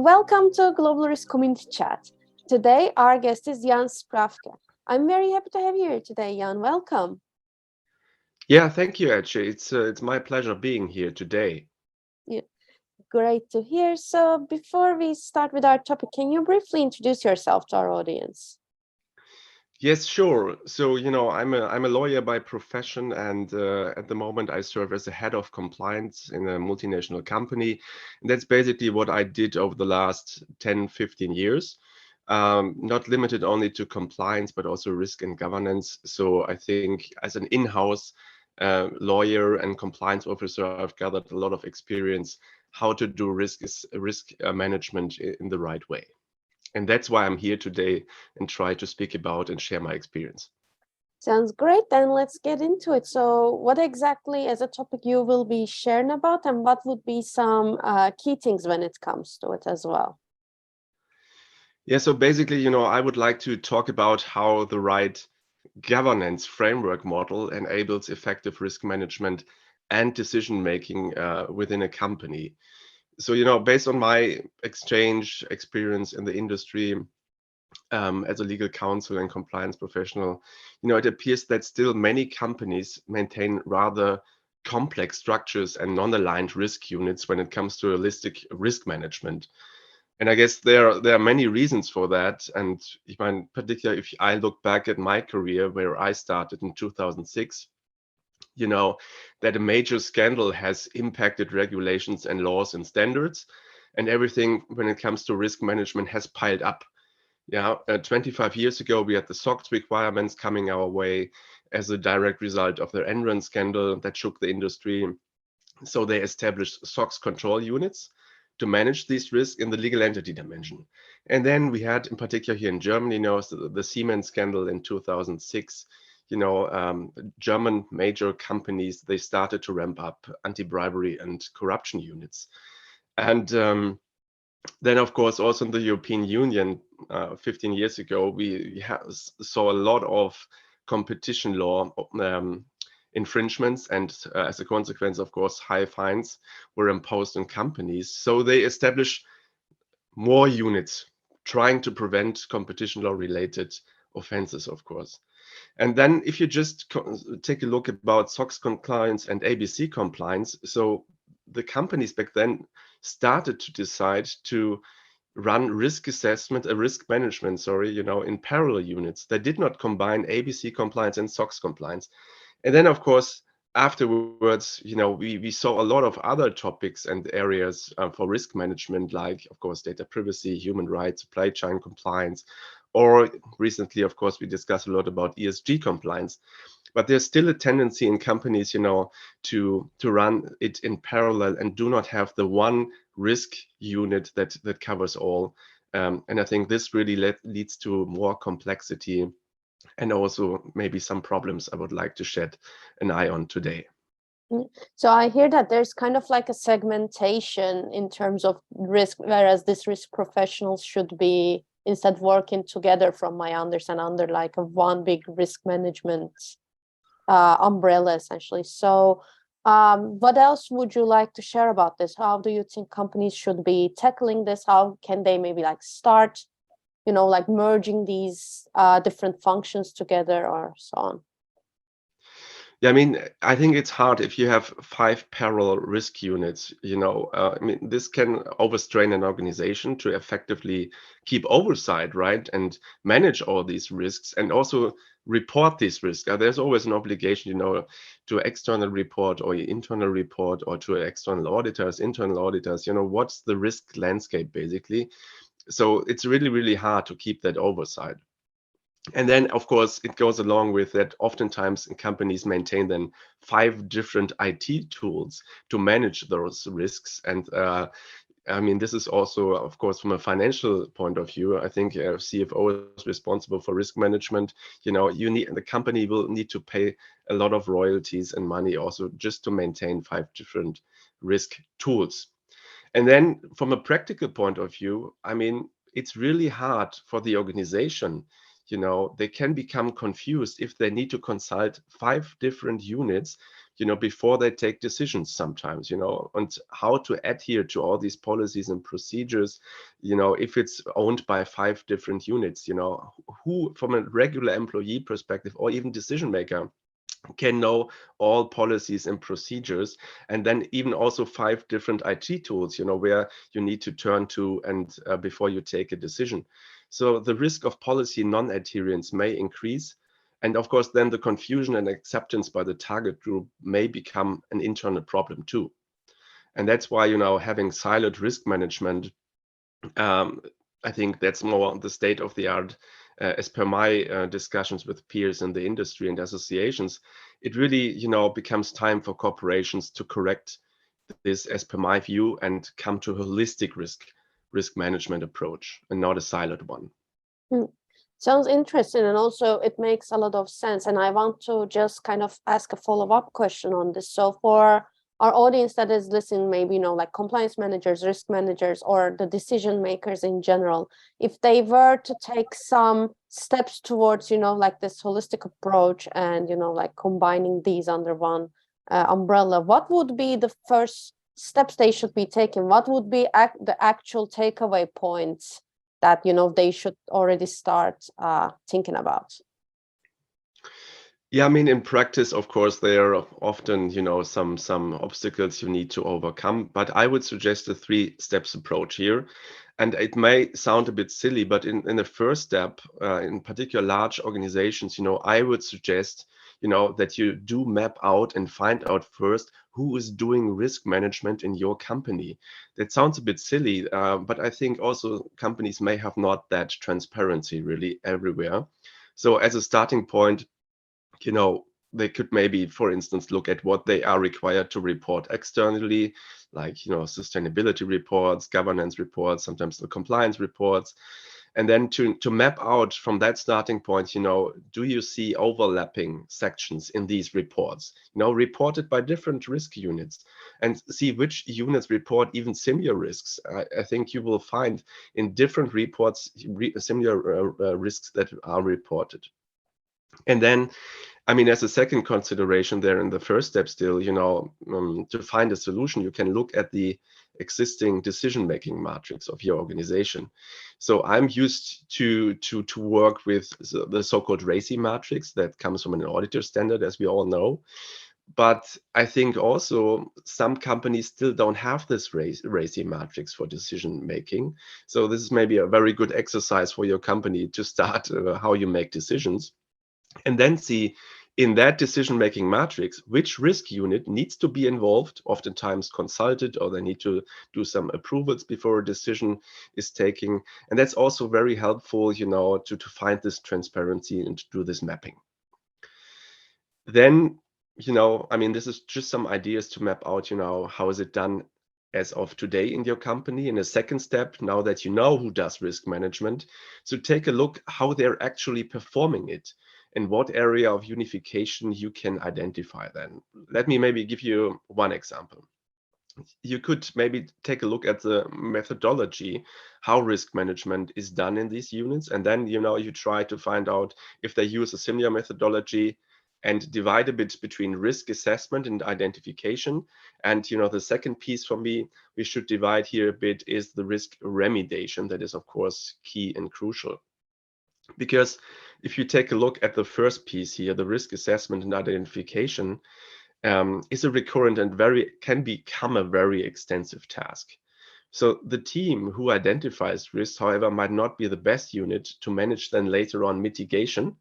Welcome to Global Risk Community Chat. Today, our guest is Jan Sprafke. I'm very happy to have you here today, Jan. Welcome. Yeah, thank you, actually. It's my pleasure being here today. Yeah, great to hear. So before we start with our topic, can you briefly introduce yourself to our audience? Yes, sure. So, I'm a lawyer by profession, and at the moment I serve as the head of compliance in a multinational company. And that's basically what I did over the last 10, 15 years. Not limited only to compliance, but also risk and governance. So I think as an in-house lawyer and compliance officer, I've gathered a lot of experience how to do risk management in the right way. And that's why I'm here today and try to speak about and share my experience. Sounds great. Then let's get into it. So what exactly as a topic you will be sharing about, and what would be some key things when it comes to it as well? Yeah, so basically, I would like to talk about how the right governance framework model enables effective risk management and decision making within a company. So, based on my experience in the industry, as a legal counsel and compliance professional, it appears that still many companies maintain rather complex structures and non-aligned risk units when it comes to holistic risk management. And I guess there are many reasons for that. And particularly if I look back at my career where I started in 2006, that a major scandal has impacted regulations and laws and standards, and everything when it comes to risk management has piled up. Yeah, 25 years ago, we had the SOX requirements coming our way as a direct result of the Enron scandal that shook the industry. So they established SOX control units to manage these risks in the legal entity dimension. And then we had, in particular here in Germany, the Siemens scandal in 2006. German major companies, they started to ramp up anti-bribery and corruption units. And then, of course, also in the European Union, 15 years ago, we saw a lot of competition law infringements, and as a consequence, of course, high fines were imposed on companies. So they established more units trying to prevent competition law related offenses, of course. And then if you just take a look about SOX compliance and ABC compliance, so the companies back then started to decide to run risk management, in parallel units. They did not combine ABC compliance and SOX compliance. And then, of course, afterwards, we saw a lot of other topics and areas for risk management, like, of course, data privacy, human rights, supply chain compliance, or recently, of course, we discussed a lot about ESG compliance. But there's still a tendency in companies, to run it in parallel and do not have the one risk unit that covers all. And I think this really leads to more complexity and also maybe some problems I would like to shed an eye on today. So I hear that there's kind of like a segmentation in terms of risk, whereas this risk professionals should be instead working together, from my understanding, under like a one big risk management umbrella, essentially. So what else would you like to share about this? How do you think companies should be tackling this? How can they maybe like start, like merging these different functions together or so on? Yeah, I think it's hard if you have 5 parallel risk units. This can overstrain an organization to effectively keep oversight, right, and manage all these risks and also report these risks. There's always an obligation, to external report or internal report, or to external auditors, internal auditors, what's the risk landscape basically. So it's really, really hard to keep that oversight. And then, of course, it goes along with that. Oftentimes, companies maintain then 5 different IT tools to manage those risks. And this is also, of course, from a financial point of view. I think a CFO is responsible for risk management. The company will need to pay a lot of royalties and money also just to maintain 5 different risk tools. And then, from a practical point of view, it's really hard for the organization. They can become confused if they need to consult 5 different units before they take decisions sometimes, and how to adhere to all these policies and procedures, if it's owned by 5 different units, who from a regular employee perspective or even decision maker can know all policies and procedures, and then even also 5 different IT tools, where you need to turn to and before you take a decision. So the risk of policy non-adherence may increase. And of course, then the confusion and acceptance by the target group may become an internal problem too. And that's why, having siloed risk management, I think that's more the state of the art. As per my discussions with peers in the industry and associations, it really, becomes time for corporations to correct this, as per my view, and come to a holistic risk management approach and not a siloed one. Sounds interesting, and also it makes a lot of sense. And I want to just kind of ask a follow-up question on this. So for our audience that is listening, maybe, like compliance managers, risk managers, or the decision makers in general, if they were to take some steps towards, like this holistic approach and, like combining these under one umbrella, what would be the first steps they should be taking? What would be the actual takeaway points that they should already start thinking about? Yeah, I mean, in practice, of course, there are often, some obstacles you need to overcome, but I would suggest a 3-steps approach here. And it may sound a bit silly, but in the first step, in particular large organizations, I would suggest, that you do map out and find out first who is doing risk management in your company. That sounds a bit silly, but I think also companies may have not that transparency really everywhere. So as a starting point, they could maybe, for instance, look at what they are required to report externally, like, sustainability reports, governance reports, sometimes the compliance reports. And then to map out from that starting point, do you see overlapping sections in these reports, reported by different risk units, and see which units report even similar risks. I think you will find in different reports similar risks that are reported. And then, I mean, as a second consideration there in the first step still, to find a solution, you can look at the existing decision-making matrix of your organization. So I'm used to work with the so-called RACI matrix that comes from an auditor standard, as we all know. But I think also some companies still don't have this RACI matrix for decision making. So this is maybe a very good exercise for your company to start how you make decisions. And then see in that decision-making matrix, which risk unit needs to be involved, oftentimes consulted, or they need to do some approvals before a decision is taken. And that's also very helpful, to find this transparency and to do this mapping. Then, I mean, this is just some ideas to map out, how is it done as of today in your company. In a second step, now that you know who does risk management, so take a look how they're actually performing it and what area of unification you can identify then. Let me maybe give you one example. You could maybe take a look at the methodology, how risk management is done in these units. And then, you try to find out if they use a similar methodology and divide a bit between risk assessment and identification. And, the second piece for me, we should divide here a bit is the risk remediation. That is, of course, key and crucial. Because if you take a look at the first piece here, the risk assessment and identification is a recurrent and can become a very extensive task. So the team who identifies risks, however, might not be the best unit to manage then later on mitigation.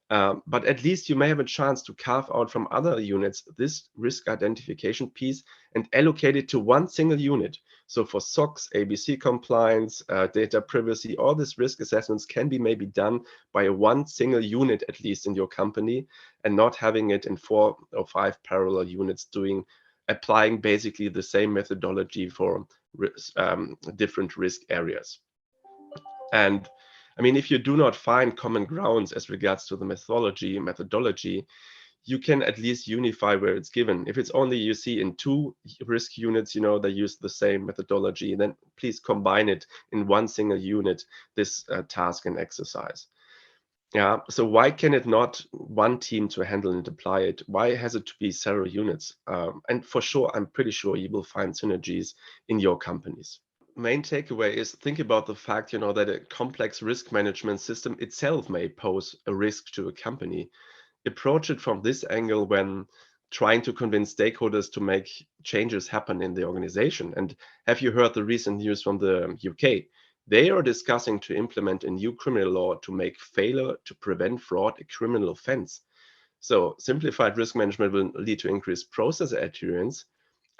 But at least you may have a chance to carve out from other units this risk identification piece and allocate it to one single unit. So for SOX, ABC compliance, data privacy, all these risk assessments can be maybe done by one single unit, at least in your company, and not having it in 4 or 5 parallel units applying basically the same methodology for different risk areas. And I mean, if you do not find common grounds as regards to the methodology, you can at least unify where it's given. If it's only you see in 2 risk units, they use the same methodology, then please combine it in one single unit, this task and exercise. Yeah, so why can it not one team to handle and apply it? Why has it to be several units? And for sure, I'm pretty sure you will find synergies in your companies. Main takeaway is think about the fact, that a complex risk management system itself may pose a risk to a company. Approach it from this angle when trying to convince stakeholders to make changes happen in the organization. And have you heard the recent news from the UK? They are discussing to implement a new criminal law to make failure to prevent fraud a criminal offense. So simplified risk management will lead to increased process adherence,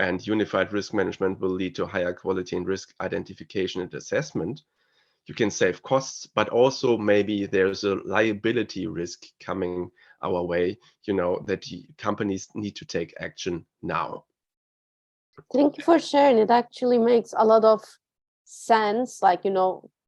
and unified risk management will lead to higher quality in risk identification and assessment. You can save costs, but also maybe there's a liability risk coming our way, that companies need to take action now. Thank you for sharing. It actually makes a lot of sense. Like,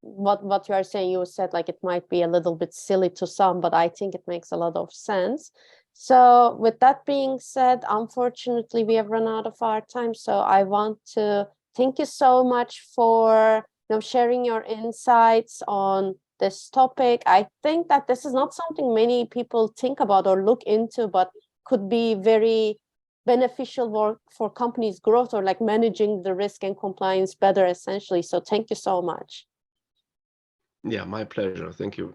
what you are saying, you said like it might be a little bit silly to some, but I think it makes a lot of sense. So with that being said, unfortunately, we have run out of our time. So I want to thank you so much for sharing your insights on this topic. I think that this is not something many people think about or look into, but could be very beneficial work for companies' growth or like managing the risk and compliance better, essentially. So thank you so much. Yeah, my pleasure. Thank you.